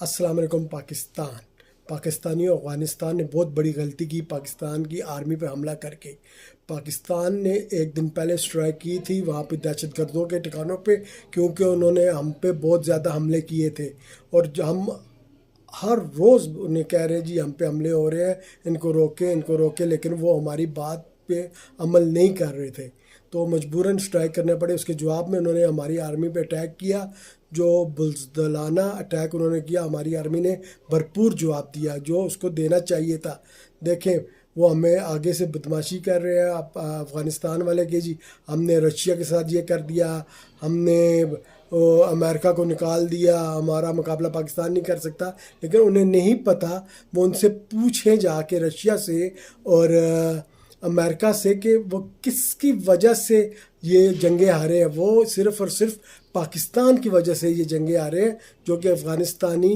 السلام علیکم پاکستانیوں افغانستان نے بہت بڑی غلطی کی پاکستان کی آرمی پہ حملہ کر کے۔ پاکستان نے ایک دن پہلے اسٹرائک کی تھی وہاں پہ دہشت گردوں کے ٹھکانوں پہ، کیونکہ انہوں نے ہم پہ بہت زیادہ حملے کیے تھے، اور ہم ہر روز انہیں کہہ رہے جی ہم پہ حملے ہو رہے ہیں، ان کو روکیں، لیکن وہ ہماری بات پہ عمل نہیں کر رہے تھے، تو مجبوراً اسٹرائک کرنے پڑے۔ اس کے جواب میں انہوں نے ہماری آرمی پہ اٹیک کیا، جو بزدلانہ اٹیک انہوں نے کیا۔ ہماری آرمی نے بھرپور جواب دیا جو اس کو دینا چاہیے تھا۔ دیکھیں وہ ہمیں آگے سے بدماشی کر رہے ہیں افغانستان والے کہ جی ہم نے رشیا کے ساتھ یہ کر دیا، ہم نے امریکہ کو نکال دیا، ہمارا مقابلہ پاکستان نہیں کر سکتا، لیکن انہیں نہیں پتہ، وہ ان سے پوچھیں جا کے رشیا سے اور امریکہ سے کہ وہ کس کی وجہ سے یہ جنگیں ہارے ہیں۔ وہ صرف اور صرف پاکستان کی وجہ سے یہ جنگیں ہارے ہیں، جو کہ افغانستانی